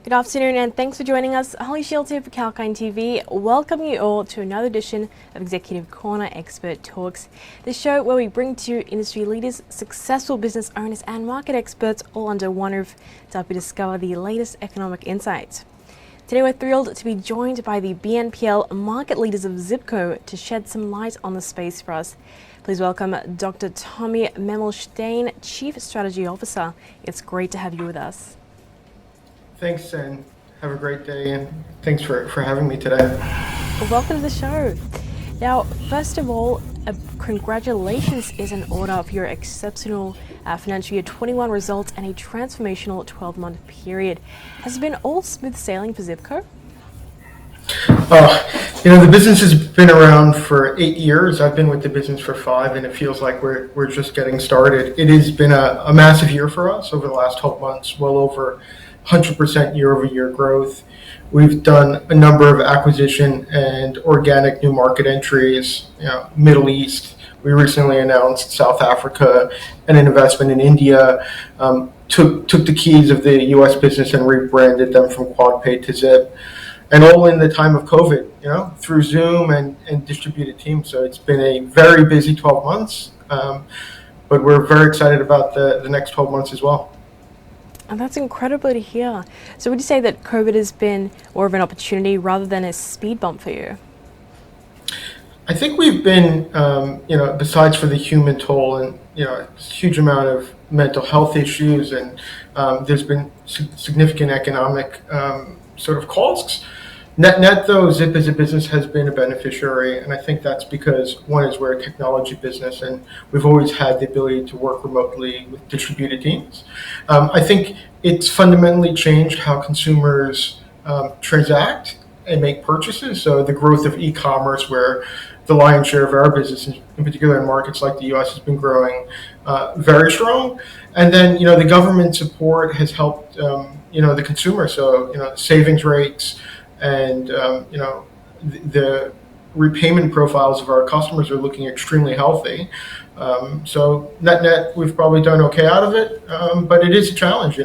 Good afternoon and thanks for joining us. Holly Shields here for Kalkine TV. Welcome you all to another edition of Executive Corner Expert Talks, the show where we bring to you industry leaders, successful business owners and market experts all under one roof to help you discover the latest economic insights. Today we're thrilled to be joined by the BNPL market leaders of Zipco to shed some light on the space for us. Please welcome Dr. Tommy Mermelshtayn, Chief Strategy Officer. It's great to have you with us. Thanks, and have a great day, and thanks for having me today. Well, welcome to the show. Now, first of all, congratulations is in order for your exceptional financial year 21 results and a transformational 12-month period. Has it been all smooth sailing for Zipco? The business has been around for 8 years. I've been with the business for 5, and it feels like we're just getting started. It has been a massive year for us over the last 12 months, well over 100% year-over-year growth. We've done a number of acquisition and organic new market entries, Middle East. We recently announced South Africa and an investment in India. Took the keys of the U.S. business and rebranded them from QuadPay to Zip. And all in the time of COVID, through Zoom and distributed teams. So it's been a very busy 12 months, but we're very excited about the next 12 months as well. And that's incredible to hear. So would you say that COVID has been more of an opportunity rather than a speed bump for you? I think we've been, besides for the human toll and, a huge amount of mental health issues, and there's been significant economic sort of costs. Net, though, Zip as a business has been a beneficiary, and I think that's because, one, is we're a technology business, and we've always had the ability to work remotely with distributed teams. I think it's fundamentally changed how consumers transact and make purchases. So the growth of e-commerce, where the lion's share of our business, in particular in markets like the U.S., has been growing very strong. And then, the government support has helped, the consumer. So, savings rates and, the repayment profiles of our customers are looking extremely healthy. So net, we've probably done okay out of it, but it is a challenge,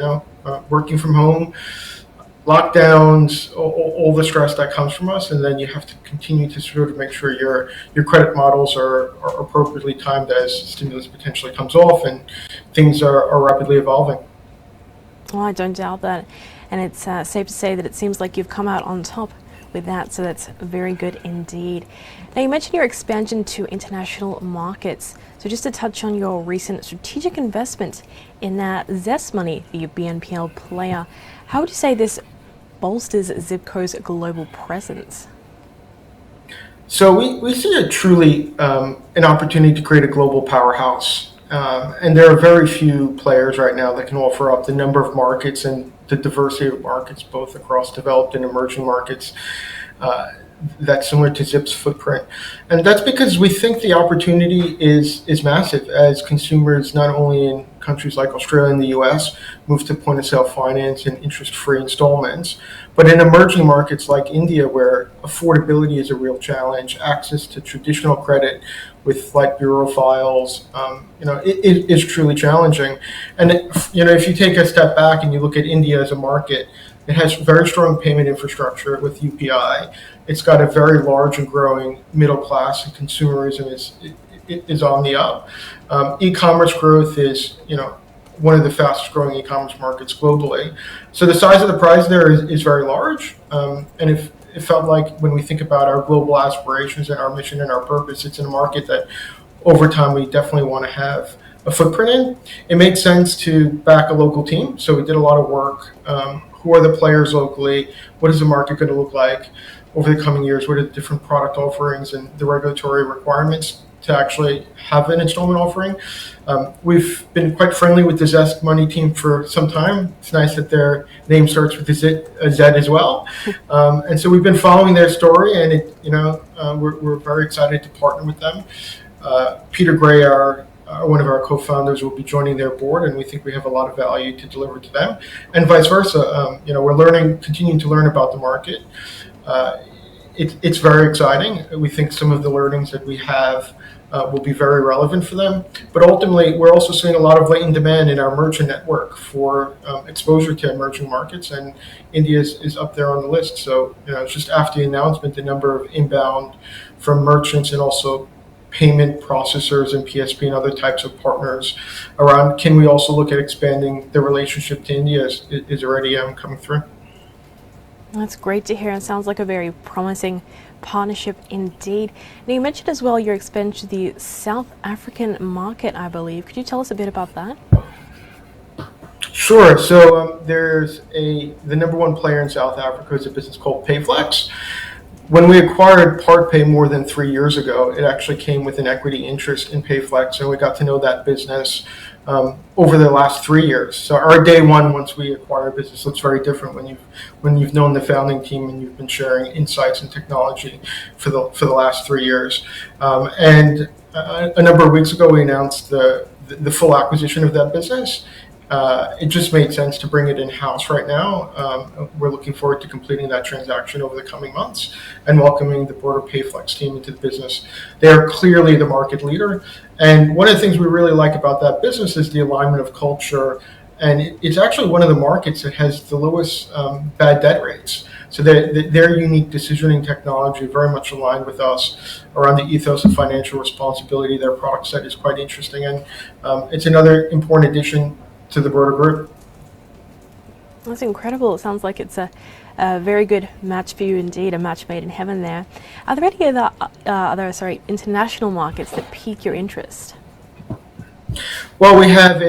working from home, lockdowns, all the stress that comes from us, and then you have to continue to sort of make sure your credit models are appropriately timed as stimulus potentially comes off and things are rapidly evolving. Oh, I don't doubt that. And it's safe to say that it seems like you've come out on top with that, so that's very good indeed. Now, you mentioned your expansion to international markets. So just to touch on your recent strategic investment in that Zest Money, the BNPL player, how would you say this bolsters Zipco's global presence? So we see it truly an opportunity to create a global powerhouse. And there are very few players right now that can offer up the number of markets and the diversity of markets, both across developed and emerging markets, that's similar to Zip's footprint. And that's because we think the opportunity is massive as consumers, not only in countries like Australia and the US, move to point-of-sale finance and interest-free installments, but in emerging markets like India, where affordability is a real challenge, access to traditional credit with like bureau files, it is truly challenging. And if you take a step back and you look at India as a market, it has very strong payment infrastructure with UPI. It's got a very large and growing middle class, and consumerism is on the up. E-commerce growth is, one of the fastest growing e-commerce markets globally. So the size of the prize there is very large. And if it felt like when we think about our global aspirations and our mission and our purpose, it's in a market that over time we definitely want to have a footprint in. It makes sense to back a local team. So we did a lot of work. Who are the players locally? What is the market going to look like over the coming years? What are the different product offerings and the regulatory requirements to actually have an installment offering? We've been quite friendly with the Zest Money team for some time. It's nice that their name starts with a Z as well. And so we've been following their story, and we're very excited to partner with them. Peter Gray, one of our co-founders, will be joining their board, and we think we have a lot of value to deliver to them, and vice versa. We're continuing to learn about the market. It's very exciting. We think some of the learnings that we have will be very relevant for them. But ultimately, we're also seeing a lot of latent demand in our merchant network for exposure to emerging markets, and India is up there on the list. So, just after the announcement, the number of inbound from merchants and also payment processors and PSP and other types of partners around, can we also look at expanding the relationship to India is already coming through. That's great to hear, and sounds like a very promising partnership indeed. Now, you mentioned as well your expansion to the South African market, I believe. Could you tell us a bit about that? Sure. So there's the number one player in South Africa is a business called PayFlex. When we acquired PartPay more than 3 years ago, it actually came with an equity interest in PayFlex, and we got to know that business over the last 3 years. So our day one, once we acquire a business, looks very different when you've known the founding team and you've been sharing insights and technology for the last 3 years. And a number of weeks ago, we announced the full acquisition of that business. It just made sense to bring it in-house right now. We're looking forward to completing that transaction over the coming months and welcoming the broader PayFlex team into the business. They are clearly the market leader. And one of the things we really like about that business is the alignment of culture. And it's actually one of the markets that has the lowest bad debt rates. So their unique decisioning technology very much aligned with us around the ethos of financial responsibility. Their product set is quite interesting. And it's another important addition to the broader group. That's incredible. It sounds like it's a very good match for you indeed, a match made in heaven there. Are there any other international markets that pique your interest? Well, we have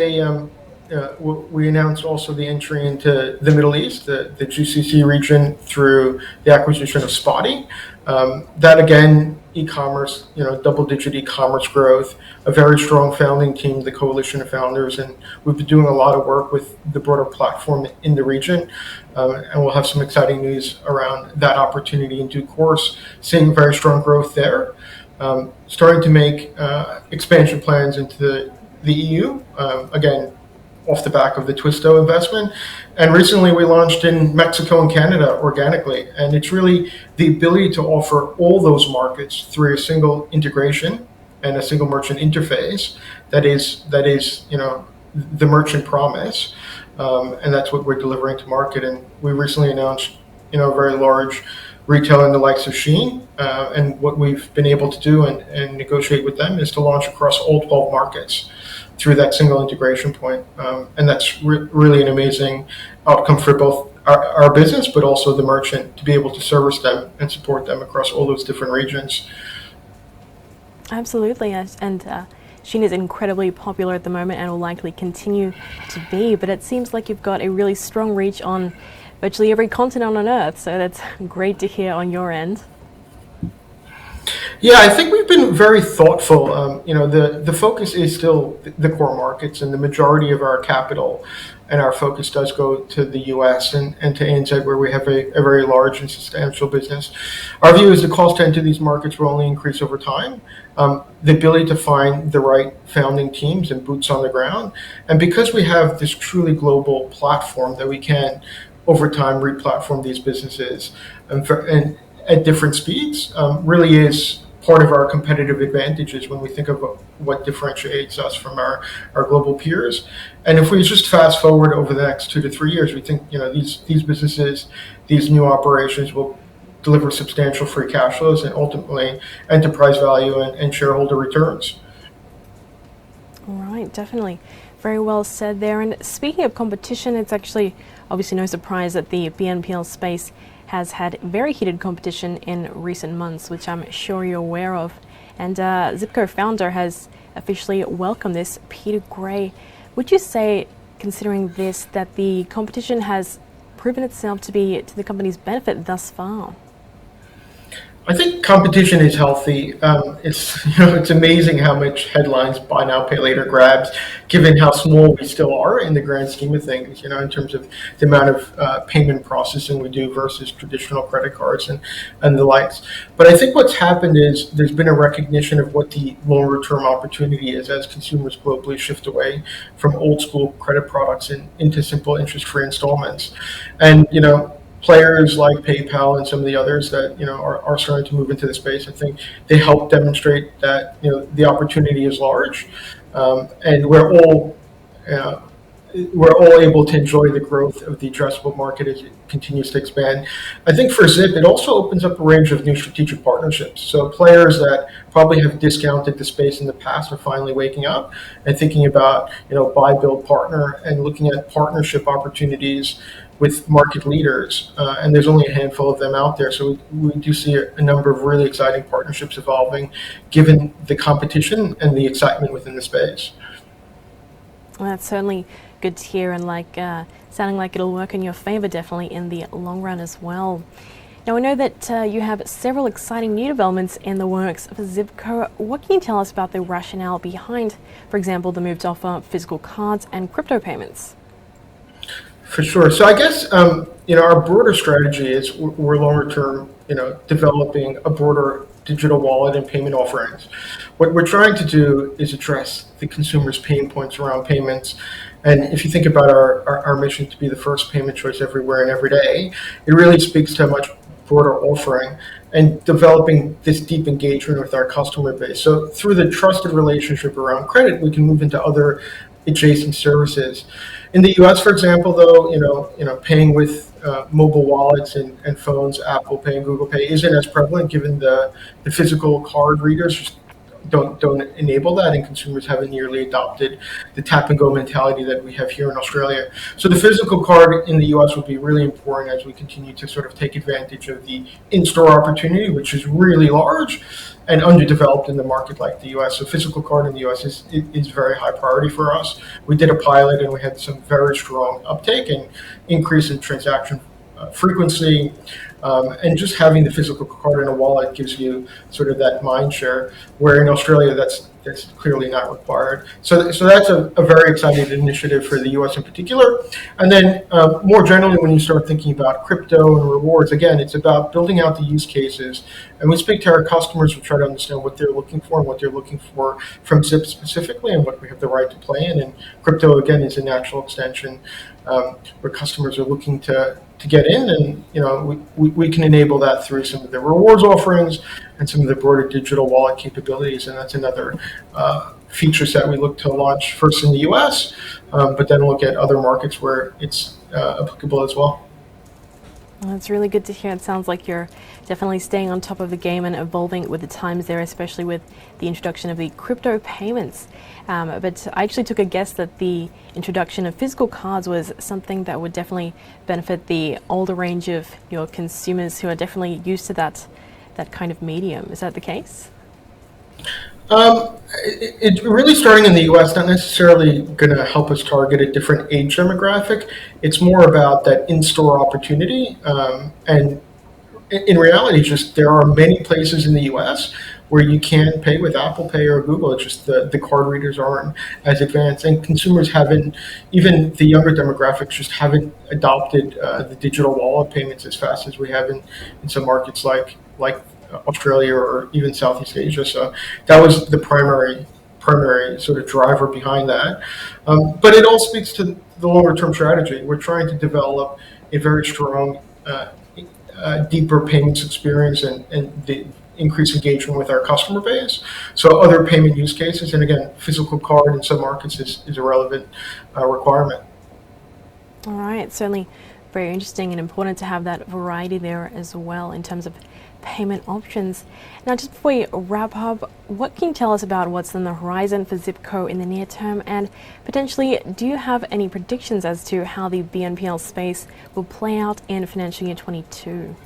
we announced also the entry into the Middle East, the GCC region, through the acquisition of Spotty. That again, e-commerce, double-digit e-commerce growth, a very strong founding team, the coalition of founders, and we've been doing a lot of work with the broader platform in the region, and we'll have some exciting news around that opportunity in due course. Seeing very strong growth there, starting to make expansion plans into the EU, again, off the back of the Twisto investment. And recently we launched in Mexico and Canada organically. And it's really the ability to offer all those markets through a single integration and a single merchant interface that is the merchant promise. And that's what we're delivering to market. And we recently announced, a very large retailer in the likes of Shein. And what we've been able to do and negotiate with them is to launch across all 12 markets through that single integration point. And that's really an amazing outcome for both our business, but also the merchant to be able to service them and support them across all those different regions. Absolutely, yes. And Shein is incredibly popular at the moment and will likely continue to be, but it seems like you've got a really strong reach on virtually every continent on Earth, so that's great to hear on your end. Yeah, I think we've been very thoughtful. The focus is still the core markets, and the majority of our capital and our focus does go to the U.S. and to ANZ, where we have a very large and substantial business. Our view is the cost to enter these markets will only increase over time. The ability to find the right founding teams and boots on the ground, and because we have this truly global platform that we can, over time, re-platform these businesses and at different speeds, really is part of our competitive advantages when we think of what differentiates us from our global peers. And if we just fast forward over the next 2 to 3 years, we think these businesses, these new operations will deliver substantial free cash flows and ultimately enterprise value and shareholder returns. All right, definitely. Very well said there. And speaking of competition, it's actually obviously no surprise that the BNPL space has had very heated competition in recent months, which I'm sure you're aware of. And Zipco founder has officially welcomed this, Peter Gray. Would you say, considering this, that the competition has proven itself to be to the company's benefit thus far? I think competition is healthy. It's amazing how much headlines buy now, pay later grabs, given how small we still are in the grand scheme of things, in terms of the amount of payment processing we do versus traditional credit cards and the likes. But I think what's happened is there's been a recognition of what the longer term opportunity is as consumers globally shift away from old school credit products and into simple interest-free installments. And, players like PayPal and some of the others that are starting to move into the space. I think they help demonstrate that the opportunity is large, and uh, we're all able to enjoy the growth of the addressable market as it continues to expand. I think for Zip, it also opens up a range of new strategic partnerships. So players that probably have discounted the space in the past are finally waking up and thinking about, buy, build, partner, and looking at partnership opportunities with market leaders. And there's only a handful of them out there. So we do see a number of really exciting partnerships evolving, given the competition and the excitement within the space. Well, that's certainly good to hear, and sounding like it'll work in your favor definitely in the long run as well. Now, I know that you have several exciting new developments in the works for Zipco. What can you tell us about the rationale behind, for example, the move to offer physical cards and crypto payments? For sure. So I guess our broader strategy is we're longer term, developing a broader digital wallet and payment offerings. What we're trying to do is address the consumer's pain points around payments. And if you think about our mission to be the first payment choice everywhere and every day, it really speaks to a much broader offering and developing this deep engagement with our customer base. So through the trusted relationship around credit, we can move into other adjacent services. In the U.S., for example, though, paying with mobile wallets and phones, Apple Pay and Google Pay isn't as prevalent, given the physical card readers just don't enable that, and consumers haven't nearly adopted the tap and go mentality that we have here in Australia. So the physical card in the US will be really important as we continue to sort of take advantage of the in-store opportunity, which is really large and underdeveloped in the market like the US. So physical card in the US is very high priority for us. We did a pilot and we had some very strong uptake and increase in transaction frequency, and just having the physical card in a wallet gives you sort of that mind share, where in Australia that's clearly not required. So that's a very exciting initiative for the US in particular. And then more generally, when you start thinking about crypto and rewards, again, it's about building out the use cases. And we speak to our customers, we try to understand what they're looking for and what they're looking for from Zip specifically, and what we have the right to play in. And crypto, again, is a natural extension where customers are looking to get in, and we can enable that through some of the rewards offerings and some of the broader digital wallet capabilities, and that's another feature set we look to launch first in the US, but then look at other markets where it's applicable as well. Well, that's really good to hear. It sounds like you're definitely staying on top of the game and evolving with the times there, especially with the introduction of the crypto payments. But I actually took a guess that the introduction of physical cards was something that would definitely benefit the older range of your consumers who are definitely used to that kind of medium. Is that the case? It's really starting in the US, not necessarily going to help us target a different age demographic. It's more about that in-store opportunity. And in reality, just there are many places in the US where you can pay with Apple Pay or Google. It's just the card readers aren't as advanced, and consumers haven't, even the younger demographics, just haven't adopted the digital wallet payments as fast as we have in some markets like Australia or even Southeast Asia. So that was the primary sort of driver behind that. But it all speaks to the longer term strategy. We're trying to develop a very strong, deeper payments experience and the increased engagement with our customer base. So other payment use cases, and again, physical card in some markets is a relevant requirement. All right, certainly very interesting and important to have that variety there as well in terms of payment options. Now, just before we wrap up, what can you tell us about what's on the horizon for Zipco in the near term, and potentially do you have any predictions as to how the BNPL space will play out in financial year 22?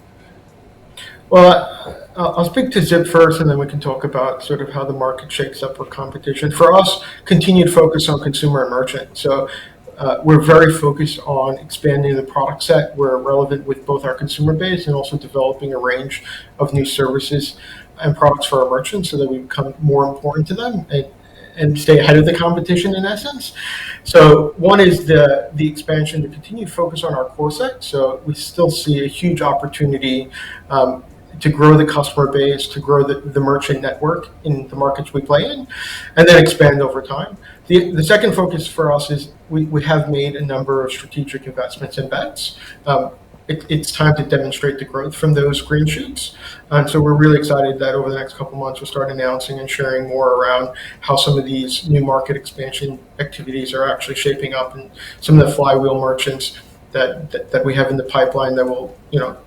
Well, I'll speak to Zip first, and then we can talk about sort of how the market shakes up for competition. For us, continued focus on consumer and merchant. So we're very focused on expanding the product set. We're relevant with both our consumer base and also developing a range of new services and products for our merchants so that we become more important to them and stay ahead of the competition in essence. So one is the expansion, the continued focus on our core set. So we still see a huge opportunity to grow the customer base, to grow the merchant network in the markets we play in, and then expand over time. The second focus for us is we have made a number of strategic investments and bets. it's time to demonstrate the growth from those green shoots. And so we're really excited that over the next couple months we'll start announcing and sharing more around how some of these new market expansion activities are actually shaping up, and some of the flywheel merchants that we have in the pipeline that will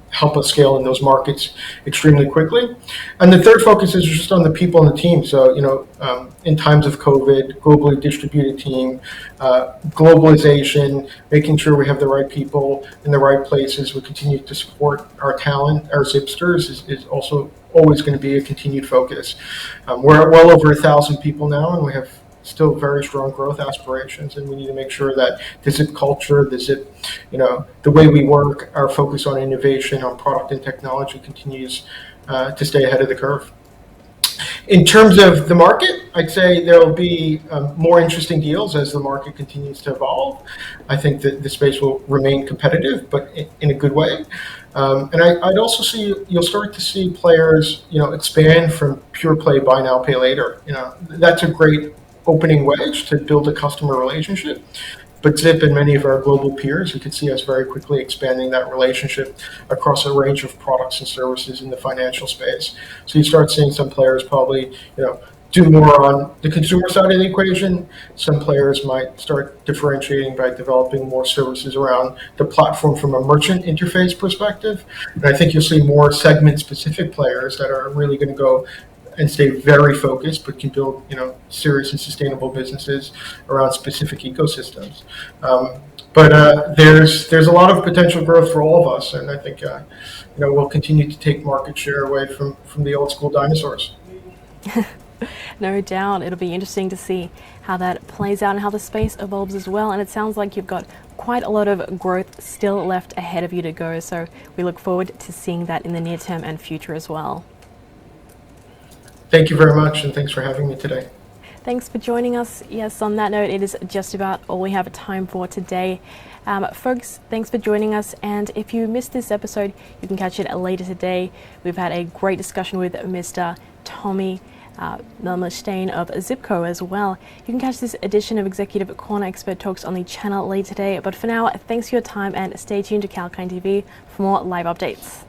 help us scale in those markets extremely quickly. And the third focus is just on the people and the team. So in times of COVID, globally distributed team, globalization, making sure we have the right people in the right places. We continue to support our talent, our Zipsters is also always going to be a continued focus. We're at well over 1,000 people now, and we have still very strong growth aspirations, and we need to make sure that the Zip culture, the Zip, the way we work, our focus on innovation, on product and technology continues to stay ahead of the curve. In terms of the market, I'd say there will be more interesting deals as the market continues to evolve. I think that the space will remain competitive, but in a good way. And I'd also see you'll start to see players, expand from pure play buy now, pay later. That's a great opening wedge to build a customer relationship. But Zip and many of our global peers, you can see us very quickly expanding that relationship across a range of products and services in the financial space. So you start seeing some players probably, do more on the consumer side of the equation. Some players might start differentiating by developing more services around the platform from a merchant interface perspective. And I think you'll see more segment-specific players that are really going to go and stay very focused, but can build, serious and sustainable businesses around specific ecosystems. But there's a lot of potential growth for all of us, and I think we'll continue to take market share away from the old school dinosaurs. No doubt. It'll be interesting to see how that plays out and how the space evolves as well. And it sounds like you've got quite a lot of growth still left ahead of you to go. So we look forward to seeing that in the near term and future as well. Thank you very much, and thanks for having me today. Thanks for joining us. Yes, on that note, it is just about all we have time for today. Folks, thanks for joining us. And if you missed this episode, you can catch it later today. We've had a great discussion with Mr. Tommy Mermelshtayn of Zipco as well. You can catch this edition of Executive Corner Expert Talks on the channel later today. But for now, thanks for your time and stay tuned to Kalkine TV for more live updates.